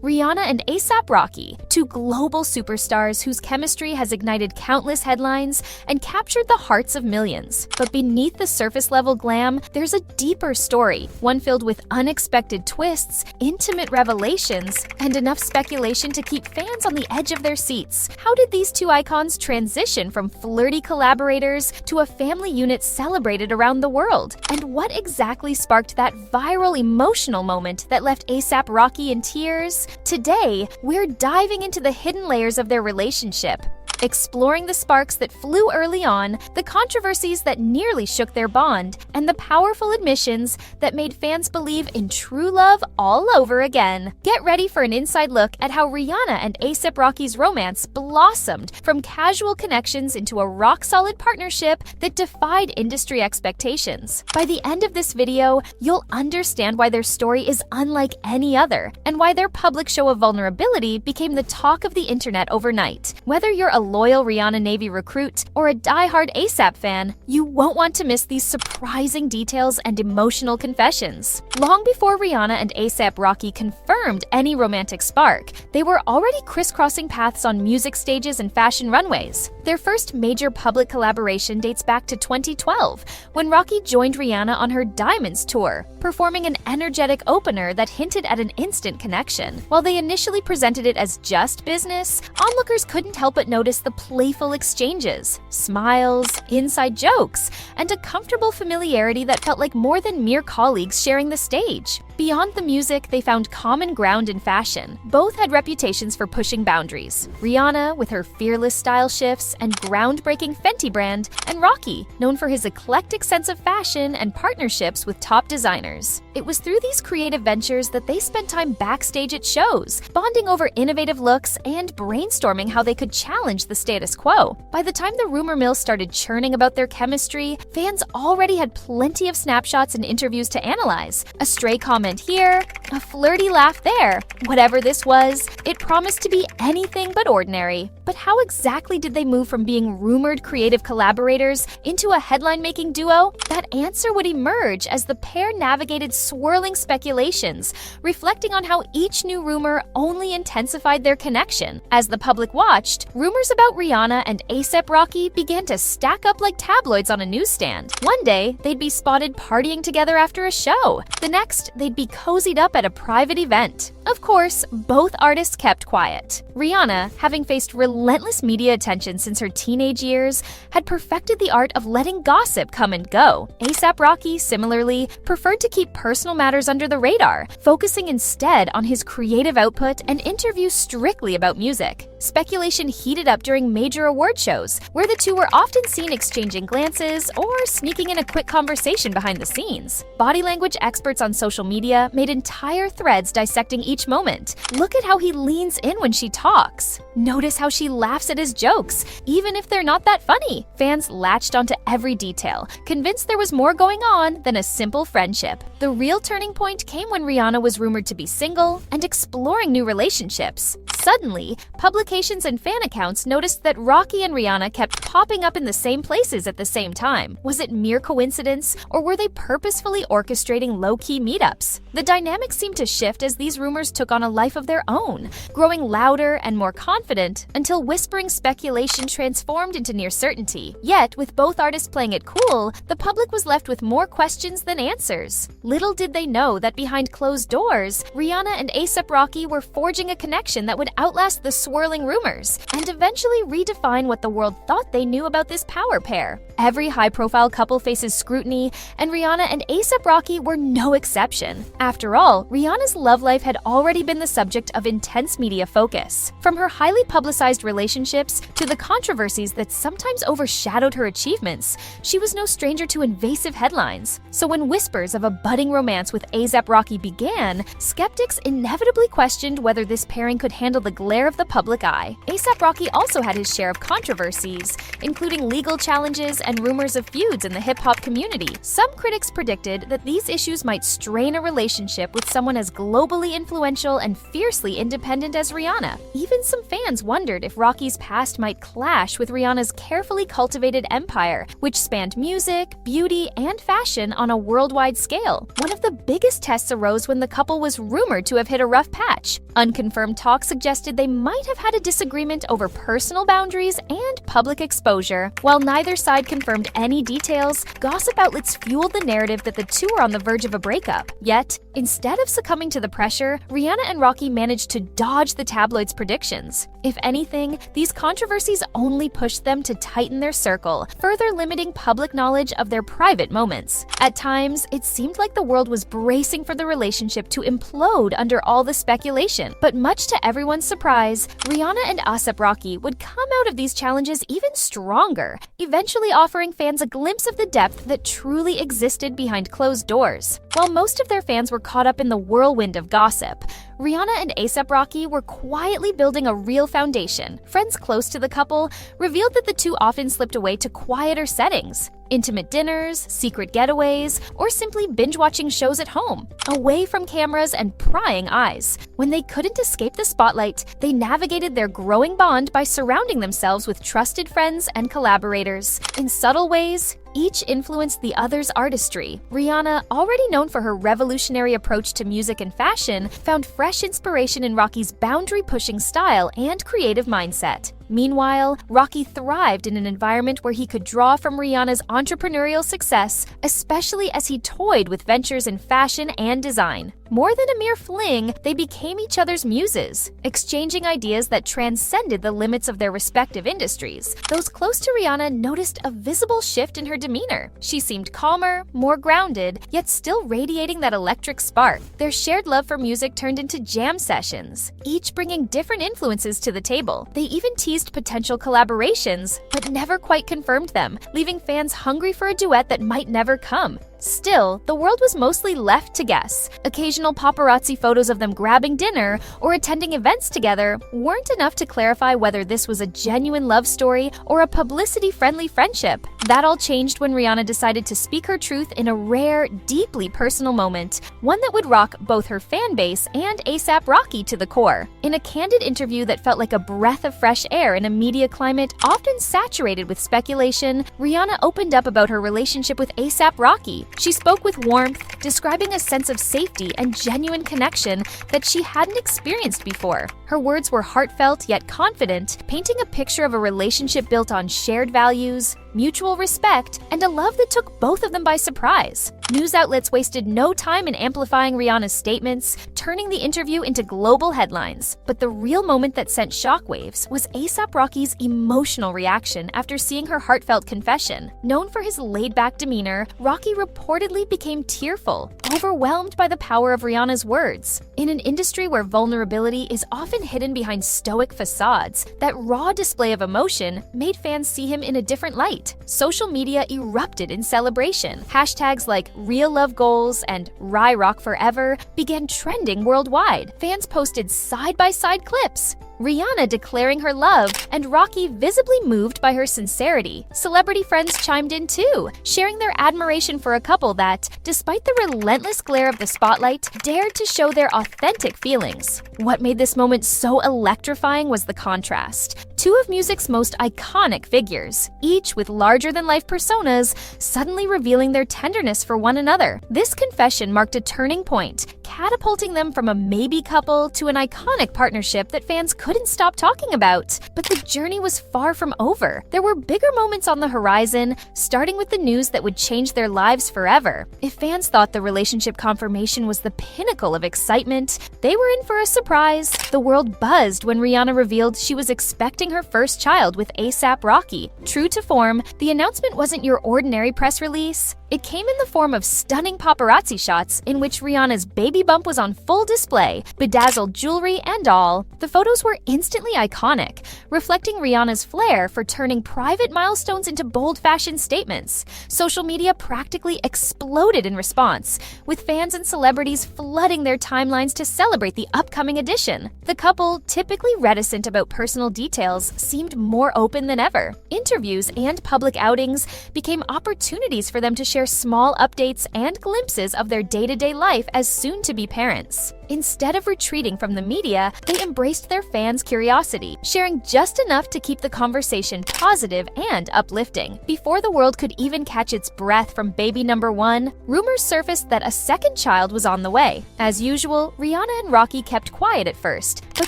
Rihanna and ASAP Rocky, two global superstars whose chemistry has ignited countless headlines and captured the hearts of millions. But beneath the surface-level glam, there's a deeper story, one filled with unexpected twists, intimate revelations, and enough speculation to keep fans on the edge of their seats. How did these two icons transition from flirty collaborators to a family unit celebrated around the world? And what exactly sparked that viral emotional moment that left ASAP Rocky in tears? Today, we're diving into the hidden layers of their relationship, exploring the sparks that flew early on, the controversies that nearly shook their bond, and the powerful admissions that made fans believe in true love all over again. Get ready for an inside look at how Rihanna and ASAP Rocky's romance blossomed from casual connections into a rock-solid partnership that defied industry expectations. By the end of this video, you'll understand why their story is unlike any other, and why their public show of vulnerability became the talk of the internet overnight. Whether you're a loyal Rihanna Navy recruit or a die-hard ASAP fan, you won't want to miss these surprising details and emotional confessions. Long before Rihanna and ASAP Rocky confirmed any romantic spark, they were already crisscrossing paths on music stages and fashion runways. Their first major public collaboration dates back to 2012, when Rocky joined Rihanna on her Diamonds tour, performing an energetic opener that hinted at an instant connection. While they initially presented it as just business, onlookers couldn't help but notice the playful exchanges, smiles, inside jokes, and a comfortable familiarity that felt like more than mere colleagues sharing the stage. Beyond the music, they found common ground in fashion. Both had reputations for pushing boundaries. Rihanna, with her fearless style shifts and groundbreaking Fenty brand, and Rocky, known for his eclectic sense of fashion and partnerships with top designers. It was through these creative ventures that they spent time backstage at shows, bonding over innovative looks and brainstorming how they could challenge the status quo. By the time the rumor mill started churning about their chemistry, fans already had plenty of snapshots and interviews to analyze. A stray comment here, a flirty laugh there. Whatever this was, it promised to be anything but ordinary. But how exactly did they move from being rumored creative collaborators into a headline-making duo? That answer would emerge as the pair navigated swirling speculations, reflecting on how each new rumor only intensified their connection. As the public watched, rumors about Rihanna and ASAP Rocky began to stack up like tabloids on a newsstand. One day, they'd be spotted partying together after a show. The next, they'd be cozied up at a private event. Of course, both artists kept quiet. Rihanna, having faced relentless media attention since her teenage years, had perfected the art of letting gossip come and go. ASAP Rocky, similarly, preferred to keep personal matters under the radar, focusing instead on his creative output and interviews strictly about music. Speculation heated up during major award shows, where the two were often seen exchanging glances or sneaking in a quick conversation behind the scenes. Body language experts on social media made entire threads dissecting each moment. Look at how he leans in when she talks. Notice how she laughs at his jokes, even if they're not that funny. Fans latched onto every detail, convinced there was more going on than a simple friendship. The real turning point came when Rihanna was rumored to be single and exploring new relationships. Suddenly, publications and fan accounts noticed that Rocky and Rihanna kept popping up in the same places at the same time. Was it mere coincidence, or were they purposefully orchestrating low-key meetups? The dynamic seemed to shift as these rumors took on a life of their own, growing louder and more confident until whispering speculation transformed into near certainty. Yet, with both artists playing it cool, the public was left with more questions than answers. Little did they know that behind closed doors, Rihanna and ASAP Rocky were forging a connection that would outlast the swirling rumors and eventually redefine what the world thought they knew about this power pair. Every high-profile couple faces scrutiny, and Rihanna and ASAP Rocky were no exception. After all, Rihanna's love life had already been the subject of intense media focus. From her highly publicized relationships to the controversies that sometimes overshadowed her achievements, she was no stranger to invasive headlines. So when whispers of a budding romance with ASAP Rocky began, skeptics inevitably questioned whether this pairing could handle handle the glare of the public eye. ASAP Rocky also had his share of controversies, including legal challenges and rumors of feuds in the hip-hop community. Some critics predicted that these issues might strain a relationship with someone as globally influential and fiercely independent as Rihanna. Even some fans wondered if Rocky's past might clash with Rihanna's carefully cultivated empire, which spanned music, beauty, and fashion on a worldwide scale. One of the biggest tests arose when the couple was rumored to have hit a rough patch. Unconfirmed talk suggested they might have had a disagreement over personal boundaries and public exposure. While neither side confirmed any details, gossip outlets fueled the narrative that the two were on the verge of a breakup. Yet, instead of succumbing to the pressure, Rihanna and Rocky managed to dodge the tabloids' predictions. If anything, these controversies only pushed them to tighten their circle, further limiting public knowledge of their private moments. At times, it seemed like the world was bracing for the relationship to implode under all the speculation. But much to everyone's surprise, Rihanna and ASAP Rocky would come out of these challenges even stronger, eventually offering fans a glimpse of the depth that truly existed behind closed doors. While most of their fans were caught up in the whirlwind of gossip, Rihanna and ASAP Rocky were quietly building a real foundation. Friends close to the couple revealed that the two often slipped away to quieter settings. Intimate dinners, secret getaways, or simply binge-watching shows at home, away from cameras and prying eyes. When they couldn't escape the spotlight, they navigated their growing bond by surrounding themselves with trusted friends and collaborators. In subtle ways, each influenced the other's artistry. Rihanna, already known for her revolutionary approach to music and fashion, found fresh inspiration in Rocky's boundary-pushing style and creative mindset. Meanwhile, Rocky thrived in an environment where he could draw from Rihanna's entrepreneurial success, especially as he toyed with ventures in fashion and design. More than a mere fling, they became each other's muses, exchanging ideas that transcended the limits of their respective industries. Those close to Rihanna noticed a visible shift in her demeanor. She seemed calmer, more grounded, yet still radiating that electric spark. Their shared love for music turned into jam sessions, each bringing different influences to the table. They even teased potential collaborations, but never quite confirmed them, leaving fans hungry for a duet that might never come. Still, the world was mostly left to guess. Occasional paparazzi photos of them grabbing dinner or attending events together weren't enough to clarify whether this was a genuine love story or a publicity-friendly friendship. That all changed when Rihanna decided to speak her truth in a rare, deeply personal moment, one that would rock both her fan base and ASAP Rocky to the core. In a candid interview that felt like a breath of fresh air in a media climate often saturated with speculation, Rihanna opened up about her relationship with ASAP Rocky. She spoke with warmth, describing a sense of safety and genuine connection that she hadn't experienced before. Her words were heartfelt yet confident, painting a picture of a relationship built on shared values, mutual respect, and a love that took both of them by surprise. News outlets wasted no time in amplifying Rihanna's statements, turning the interview into global headlines. But the real moment that sent shockwaves was ASAP Rocky's emotional reaction after seeing her heartfelt confession. Known for his laid-back demeanor, Rocky reportedly became tearful, overwhelmed by the power of Rihanna's words. In an industry where vulnerability is often hidden behind stoic facades, that raw display of emotion made fans see him in a different light. Social media erupted in celebration. Hashtags like Real Love Goals and Rock Forever began trending worldwide. Fans posted side-by-side clips, Rihanna declaring her love, and Rocky visibly moved by her sincerity. Celebrity friends chimed in too, sharing their admiration for a couple that, despite the relentless glare of the spotlight, dared to show their authentic feelings. What made this moment so electrifying was the contrast. Two of music's most iconic figures, each with larger-than-life personas, suddenly revealing their tenderness for one another. This confession marked a turning point, catapulting them from a maybe couple to an iconic partnership that fans couldn't stop talking about. But the journey was far from over. There were bigger moments on the horizon, starting with the news that would change their lives forever. If fans thought the relationship confirmation was the pinnacle of excitement, they were in for a surprise. The world buzzed when Rihanna revealed she was expecting her first child with ASAP Rocky. True to form, the announcement wasn't your ordinary press release. It came in the form of stunning paparazzi shots in which Rihanna's baby bump was on full display, bedazzled jewelry and all. The photos were instantly iconic, reflecting Rihanna's flair for turning private milestones into bold fashion statements. Social media practically exploded in response, with fans and celebrities flooding their timelines to celebrate the upcoming edition. The couple, typically reticent about personal details, seemed more open than ever. Interviews and public outings became opportunities for them to share small updates and glimpses of their day-to-day life as soon-to-be parents. Instead of retreating from the media, they embraced their fans' curiosity, sharing just enough to keep the conversation positive and uplifting. Before the world could even catch its breath from baby number one, rumors surfaced that a second child was on the way. As usual, Rihanna and Rocky kept quiet at first, but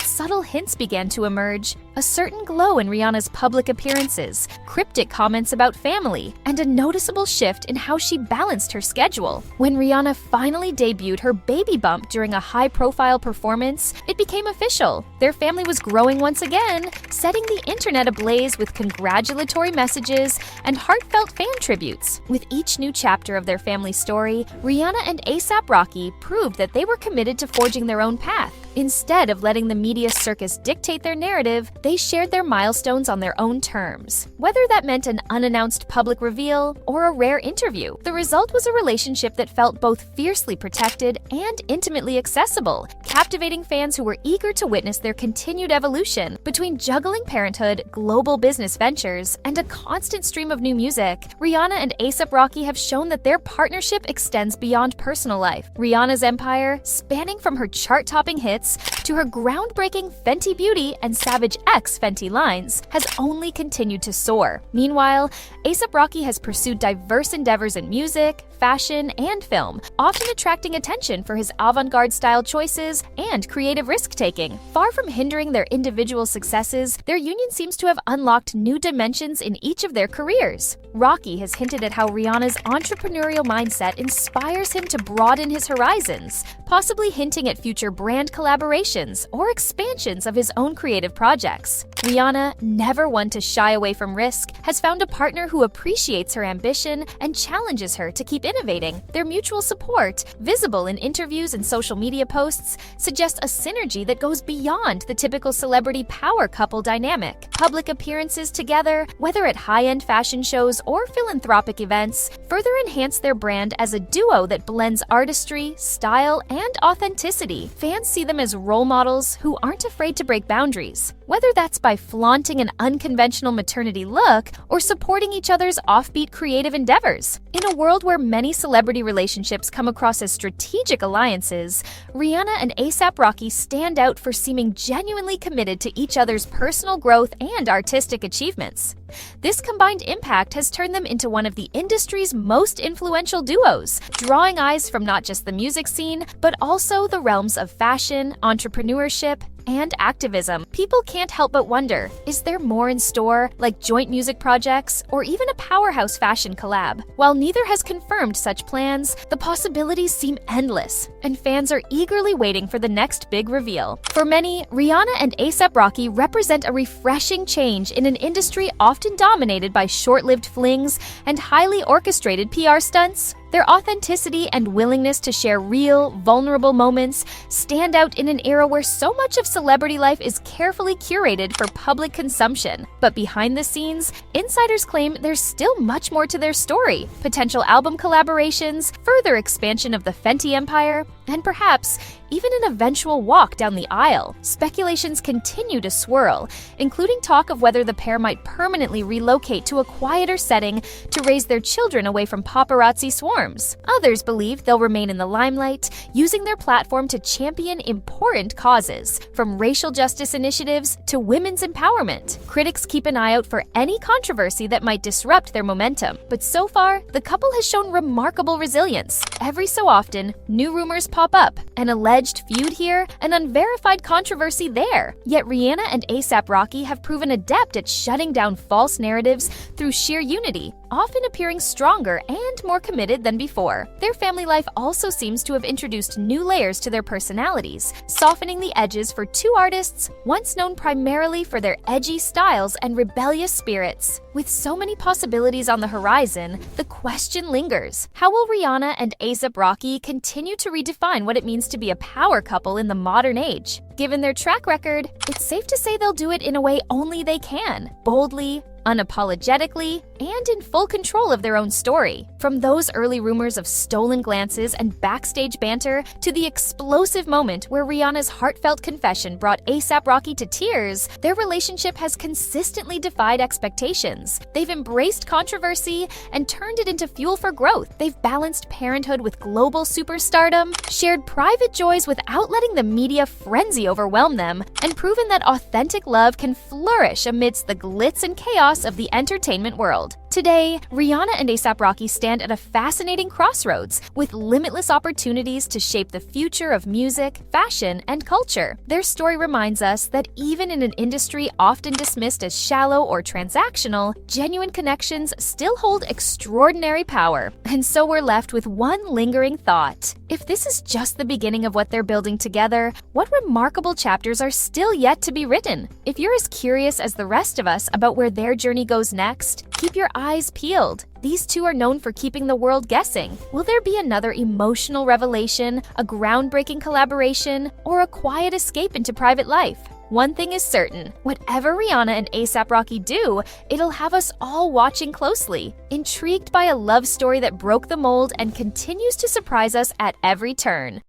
subtle hints began to emerge. A certain glow in Rihanna's public appearances, cryptic comments about family, and a noticeable shift in how she balanced her schedule. When Rihanna finally debuted her baby bump during a high-profile performance, it became official. Their family was growing once again, setting the internet ablaze with congratulatory messages and heartfelt fan tributes. With each new chapter of their family story, Rihanna and ASAP Rocky proved that they were committed to forging their own path. Instead of letting the media circus dictate their narrative, they shared their milestones on their own terms. Whether that meant an unannounced public reveal or a rare interview, the result was a relationship that felt both fiercely protected and intimately accessible, captivating fans who were eager to witness their continued evolution. Between juggling parenthood, global business ventures, and a constant stream of new music, Rihanna and ASAP Rocky have shown that their partnership extends beyond personal life. Rihanna's empire, spanning from her chart-topping hits to her groundbreaking Fenty Beauty and Savage X Fenty lines, has only continued to soar. Meanwhile, ASAP Rocky has pursued diverse endeavors in music, fashion, and film, often attracting attention for his avant-garde style choices and creative risk-taking. Far from hindering their individual successes, their union seems to have unlocked new dimensions in each of their careers. Rocky has hinted at how Rihanna's entrepreneurial mindset inspires him to broaden his horizons, possibly hinting at future brand collaborations or expansions of his own creative projects. Rihanna, never one to shy away from risk, has found a partner who appreciates her ambition and challenges her to keep innovating. Their mutual support, visible in interviews and social media posts, suggests a synergy that goes beyond the typical celebrity power couple dynamic. Public appearances together, whether at high-end fashion shows or philanthropic events, further enhance their brand as a duo that blends artistry, style, and authenticity. Fans see them as role models who aren't afraid to break boundaries, whether that's by flaunting an unconventional maternity look or supporting each other's offbeat creative endeavors. In a world where many celebrity relationships come across as strategic alliances, Rihanna and ASAP Rocky stand out for seeming genuinely committed to each other's personal growth and artistic achievements. This combined impact has turned them into one of the industry's most influential duos, drawing eyes from not just the music scene, but also the realms of fashion, entrepreneurship, and activism. People can't help but wonder, is there more in store, like joint music projects or even a powerhouse fashion collab? While neither has confirmed such plans, the possibilities seem endless, and fans are eagerly waiting for the next big reveal. For many, Rihanna and ASAP Rocky represent a refreshing change in an industry often dominated by short-lived flings and highly orchestrated PR stunts. Their authenticity and willingness to share real, vulnerable moments stand out in an era where so much of celebrity life is carefully curated for public consumption. But behind the scenes, insiders claim there's still much more to their story: potential album collaborations, further expansion of the Fenty empire, and perhaps even an eventual walk down the aisle. Speculations continue to swirl, including talk of whether the pair might permanently relocate to a quieter setting to raise their children away from paparazzi swarms. Others believe they'll remain in the limelight, using their platform to champion important causes, from racial justice initiatives to women's empowerment. Critics keep an eye out for any controversy that might disrupt their momentum. But so far, the couple has shown remarkable resilience. Every so often, new rumors pop up, an alleged feud here, an unverified controversy there. Yet Rihanna and ASAP Rocky have proven adept at shutting down false narratives through sheer unity. often appearing stronger and more committed than before. Their family life also seems to have introduced new layers to their personalities, softening the edges for two artists once known primarily for their edgy styles and rebellious spirits. With so many possibilities on the horizon, the question lingers: how will Rihanna and ASAP Rocky continue to redefine what it means to be a power couple in the modern age? Given their track record, it's safe to say they'll do it in a way only they can, boldly, unapologetically, and in full control of their own story. From those early rumors of stolen glances and backstage banter to the explosive moment where Rihanna's heartfelt confession brought ASAP Rocky to tears, their relationship has consistently defied expectations. They've embraced controversy and turned it into fuel for growth. They've balanced parenthood with global superstardom, shared private joys without letting the media frenzy overwhelm them, and proven that authentic love can flourish amidst the glitz and chaos of the entertainment world. Today, Rihanna and ASAP Rocky stand at a fascinating crossroads with limitless opportunities to shape the future of music, fashion, and culture. Their story reminds us that even in an industry often dismissed as shallow or transactional, genuine connections still hold extraordinary power. And so we're left with one lingering thought: if this is just the beginning of what they're building together, what remarkable chapters are still yet to be written? If you're as curious as the rest of us about where their journey goes next, keep your eyes peeled. These two are known for keeping the world guessing. Will there be another emotional revelation, a groundbreaking collaboration, or a quiet escape into private life? One thing is certain: whatever Rihanna and ASAP Rocky do, it'll have us all watching closely, intrigued by a love story that broke the mold and continues to surprise us at every turn.